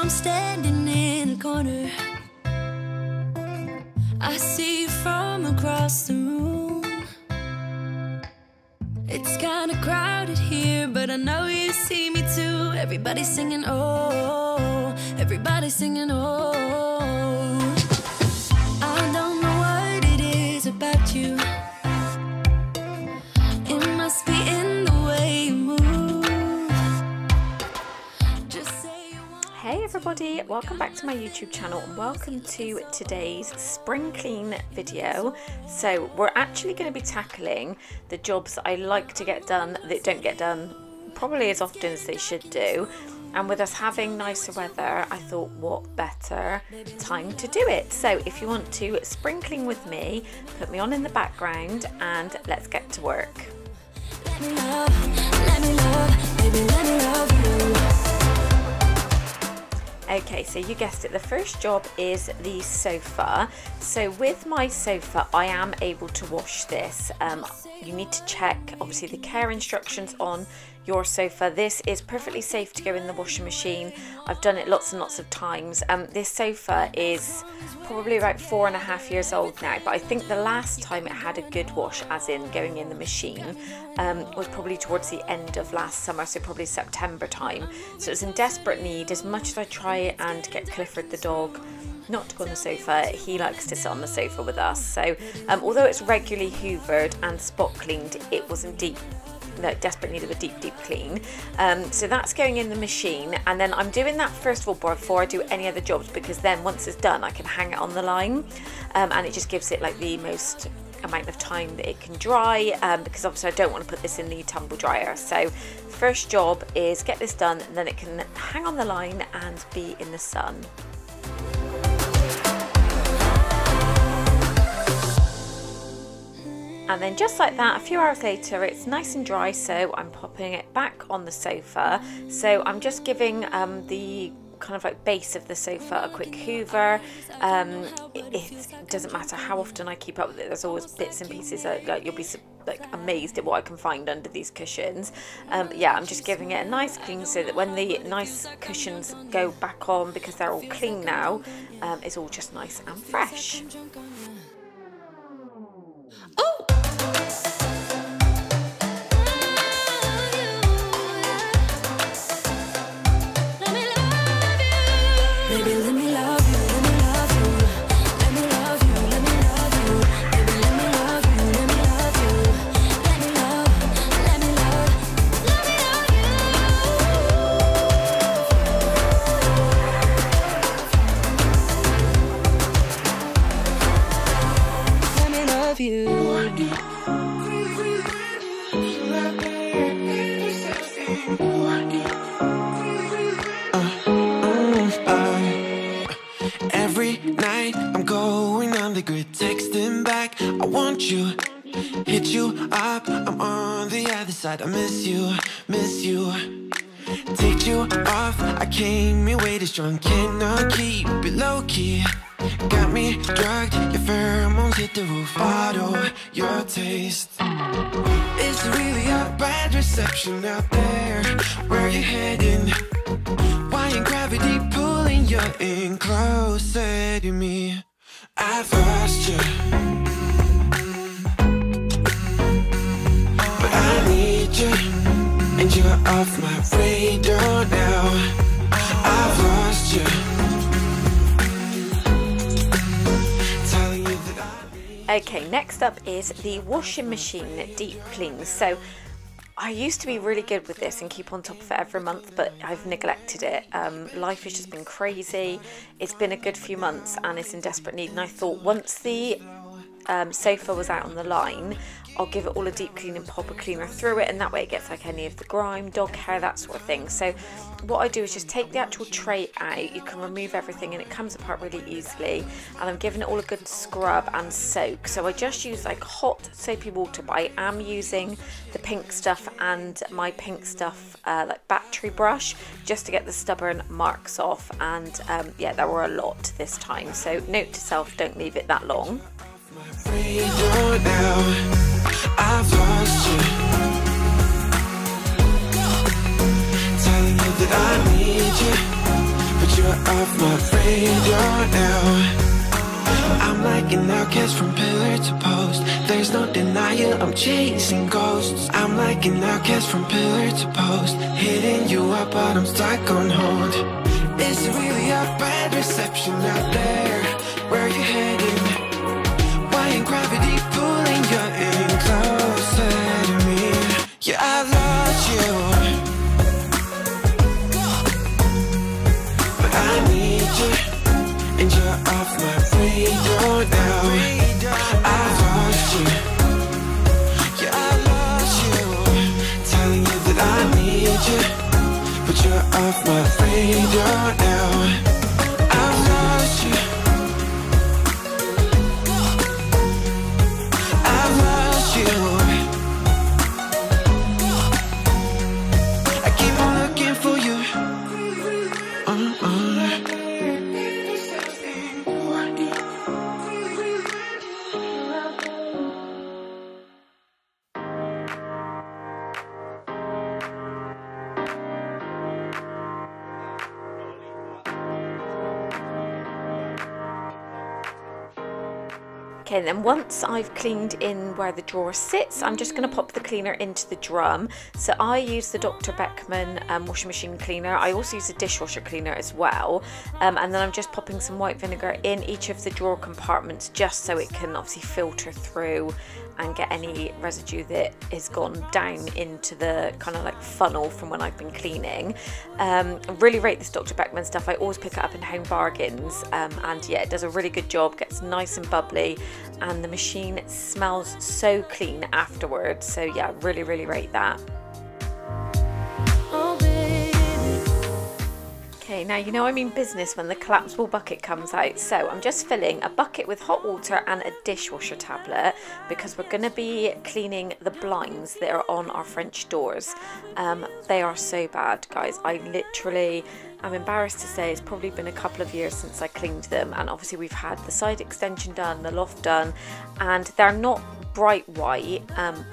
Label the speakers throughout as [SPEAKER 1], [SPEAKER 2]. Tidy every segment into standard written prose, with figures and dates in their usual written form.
[SPEAKER 1] I'm standing in a corner. I see you from across the room. It's kinda crowded here, but I know you see me too. Everybody's singing, oh, everybody's singing, oh. I don't know what it is about you. It must be in the way you move. Just say you want.
[SPEAKER 2] Hey everybody, welcome back to my YouTube channel and welcome to today's spring clean video. So we're actually going to be tackling the jobs that I like to get done that don't get done probably as often as they should do. And with us having nicer weather, I thought what better time to do it. So if you want to spring clean with me, put me on in the background and let's get to work.
[SPEAKER 1] Let me love, baby, let me love you.
[SPEAKER 2] Okay, so you guessed it, the first job is the sofa. So with my sofa, I am able to wash this. You need to check, obviously, the care instructions on your sofa. This is perfectly safe to go in the washing machine. I've done it lots and lots of times. This sofa is probably about 4.5 years old now, but I think the last time it had a good wash, as in going in the machine, was probably towards the end of last summer, so probably September time. So it's in desperate need. As much as I try and get Clifford the dog not to go on the sofa, he likes to sit on the sofa with us. So although it's regularly hoovered and spot cleaned, it was in desperate need of a deep clean. So that's going in the machine, and then I'm doing that first of all before I do any other jobs, because then once it's done I can hang it on the line, and it just gives it like the most amount of time that it can dry, because obviously I don't want to put this in the tumble dryer. So first job is get this done, and then it can hang on the line and be in the sun. And then just like that, a few hours later, it's nice and dry, so I'm popping it back on the sofa. So I'm just giving the kind of like base of the sofa a quick hoover. It doesn't matter how often I keep up with it, there's always bits and pieces that, like, you'll be like amazed at what I can find under these cushions. But yeah, I'm just giving it a nice clean so that when the nice cushions go back on, because they're all clean now, it's all just nice and fresh.
[SPEAKER 1] Oh! Baby, let me love you, let me love you. Let me love you, let me love you. Baby, let me love you, let me love you. Let me love, let me love, let me love you. Let me love you.
[SPEAKER 3] Every night I'm going on the grid, texting back, I want you, hit you up, I'm on the other side, I miss you, miss you. Take you off, I came here way too strong, cannot keep it low key. Got me drugged, your pheromones hit the roof, auto, your taste. It's really a bad reception out there, where you heading? Why ain't gravity pulling you in closer to me? I've lost you, but I need you, and you're off my radar now. I've lost you, telling you that
[SPEAKER 2] Okay, next up is the washing machine deep clean. So I used to be really good with this and keep on top of it every month, but I've neglected it. Life has just been crazy. It's been a good few months and it's in desperate need, and I thought once the sofa was out on the line, I'll give it all a deep clean and pop a cleaner through it, and that way it gets like any of the grime, dog hair, that sort of thing. So what I do is just take the actual tray out, you can remove everything and it comes apart really easily, and I'm giving it all a good scrub and soak. So I just use like hot soapy water, but I am using the pink stuff and my pink stuff like battery brush, just to get the stubborn marks off. And yeah, there were a lot this time, so note to self, don't leave it that long.
[SPEAKER 3] I've lost you, telling you that I need you, but you're off my radar now. I'm like an outcast from pillar to post. There's no denial, I'm chasing ghosts. I'm like an outcast from pillar to post, hitting you up but I'm stuck on hold. Is it really a bad reception out there? Where you heading? Why ain't gravity pulling you in closer to me? Yeah, I lost you, but I need you, and you're off my radar now. I lost you, yeah, I lost you, telling you that I need you, but you're off my radar now. I've lost you, I've lost you. I keep on looking for you.
[SPEAKER 2] Okay, and then once I've cleaned in where the drawer sits, I'm just going to pop the cleaner into the drum. So I use the Dr. Beckman washing machine cleaner. I also use a dishwasher cleaner as well. And then I'm just popping some white vinegar in each of the drawer compartments just so it can obviously filter through and get any residue that has gone down into the kind of like funnel from when I've been cleaning. I really rate this Dr. Beckman stuff. I always pick it up in Home Bargains, and yeah, it does a really good job, gets nice and bubbly, and the machine smells so clean afterwards. So yeah, really rate that. Okay, now you know I mean business when the collapsible bucket comes out. So I'm just filling a bucket with hot water and a dishwasher tablet because we're going to be cleaning the blinds that are on our French doors. They are so bad, guys. I'm embarrassed to say it's probably been a couple of years since I cleaned them, and obviously we've had the side extension done, the loft done, and they're not bright white,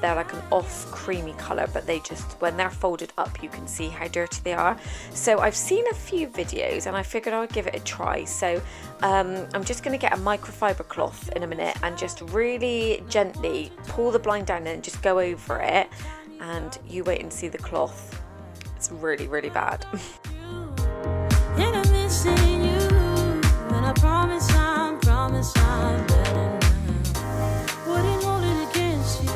[SPEAKER 2] they're like an off creamy colour, but they just, when they're folded up, you can see how dirty they are. So I've seen a few videos and I figured I would give it a try. So I'm just going to get a microfiber cloth in a minute and just really gently pull the blind down and just go over it, and you wait and see the cloth. It's really bad.
[SPEAKER 1] And I'm missing you, and I promise I'm better now. Wouldn't hold it against you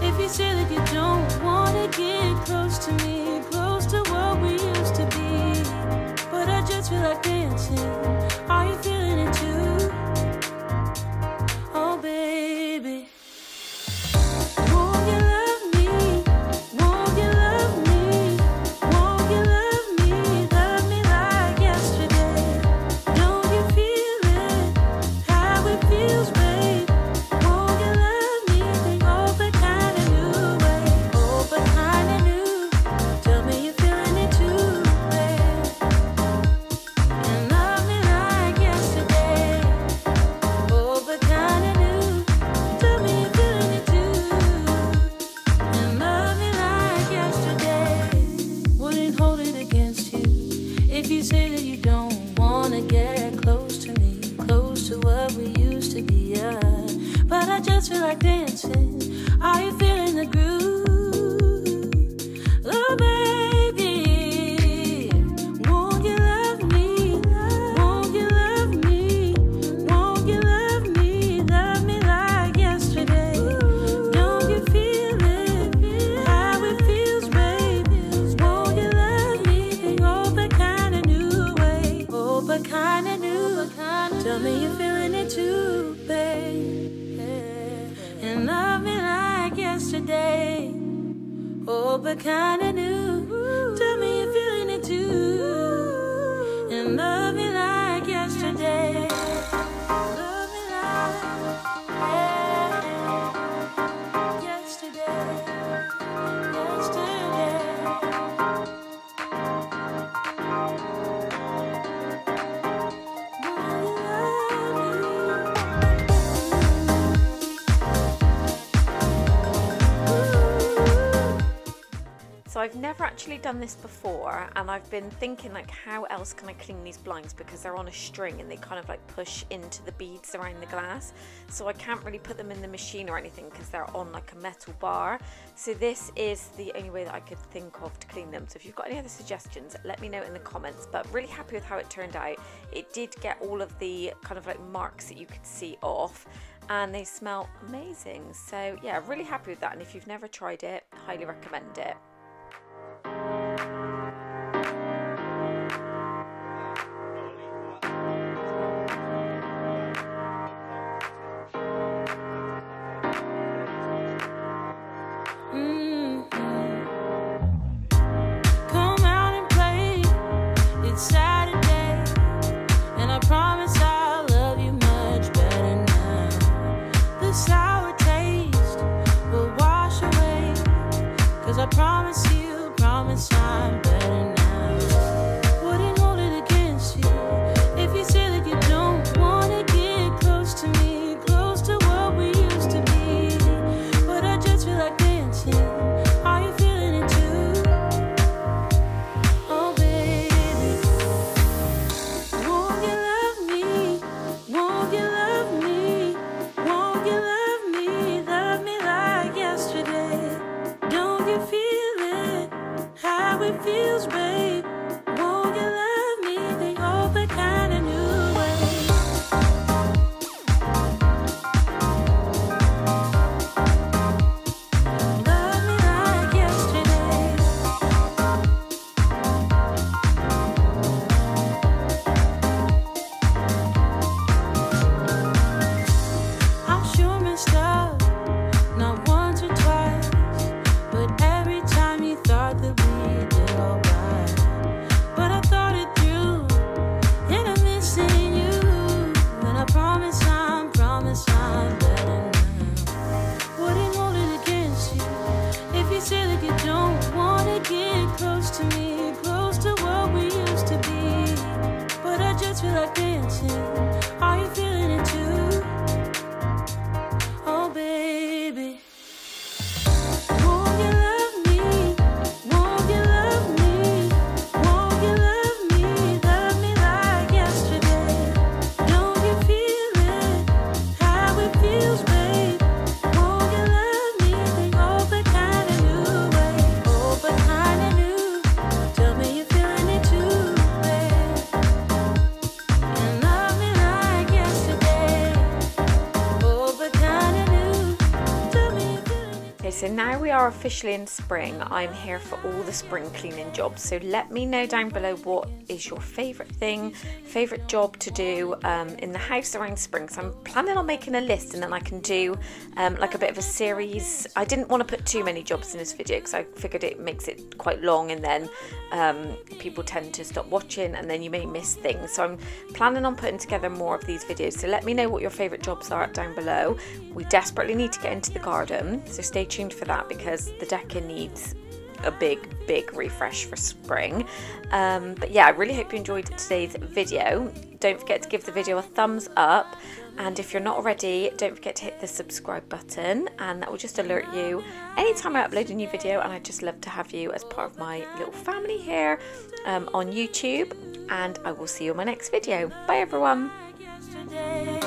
[SPEAKER 1] if you say that you don't want to get close to me, close to what we used to be. But I just feel like dancing. Are you feeling it too? Oh baby, won't you love me? Won't you love me? Won't you love me? Love me like yesterday. Don't you feel it? How it feels, babe. Won't you love me? Oh, but kinda new, babe. Oh, but kinda new. Tell me you're feeling it too, babe. And love me like yesterday. Oh, but kinda new. Tell me you're feeling it too. And love me like yesterday. Wouldn't hold it against you if you say that you don't wanna get close to me, close to what we used to be. Yeah. But I just feel like dancing. Are you feeling the groove? Oh baby, won't you love me? Won't you love me? Won't you love me? Love me like yesterday. Don't you feel it? How it feels, babe. Won't you love me? Oh, but kinda new way. Oh, but kinda new. Tell me you're feeling it too, babe. And love me like yesterday. Oh, but kinda new. Tell me you're feeling it too. And love me like yesterday. Love me like yesterday. Yesterday.
[SPEAKER 2] So I've never actually done this before, and I've been thinking like, how else can I clean these blinds, because they're on a string and they kind of like push into the beads around the glass, so I can't really put them in the machine or anything because they're on like a metal bar. So this is the only way that I could think of to clean them. So if you've got any other suggestions, let me know in the comments. But really happy with how it turned out. It did get all of the kind of like marks that you could see off, and they smell amazing. So yeah, really happy with that, and if you've never tried it, highly recommend it.
[SPEAKER 1] Come out and play. It's Saturday, and I promise I'll love you much better now. The sour taste will wash away, 'cause I promise I'm better now. Wouldn't hold it against you if you say that you don't wanna get close to me, close to what we used to be. But I just feel like dancing. Are you feeling it too? Oh baby, won't you love me? Won't you love me? Won't you love me? Love me like yesterday. Don't you feel it? How it feels, babe. Won't you love me the old kind of new way? Love me like yesterday. I'm sure messed up, not once or twice, but every time you thought that we did alright. But I thought it through, and I'm missing you, and I promise I'm better now. Wouldn't hold it against you if you say that you don't wanna get close to me, close to what we used to be. But I just feel like dancing. Are you feeling it too? Oh baby, won't you love me? Won't you love me? Won't you love me? Love me like yesterday. Don't you feel it? How it feels, babe. Won't you love me the old kind of new way? Old kind of new. Tell me you're feeling it too, babe. And love me like yesterday. Old kind of new. Tell me you're feeling it.
[SPEAKER 2] Okay, so now we are officially in spring. I'm here for all the spring cleaning jobs. So let me know down below what is your favourite thing, favourite job to do in the house around spring. So I'm planning on making a list, and then I can do like a bit of a series. I didn't want to put too many jobs in this video because I figured it makes it quite long, and then people tend to stop watching, and then you may miss things. So I'm planning on putting together more of these videos. So let me know what your favourite jobs are down below. We desperately need to get into the garden, so stay tuned for that, because the decking needs a big refresh for spring. But yeah, I really hope you enjoyed today's video. Don't forget to give the video a thumbs up, and if you're not already, don't forget to hit the subscribe button, and that will just alert you anytime I upload a new video. And I'd just love to have you as part of my little family here on YouTube, and I will see you in my next video. Bye everyone.
[SPEAKER 1] Yesterday.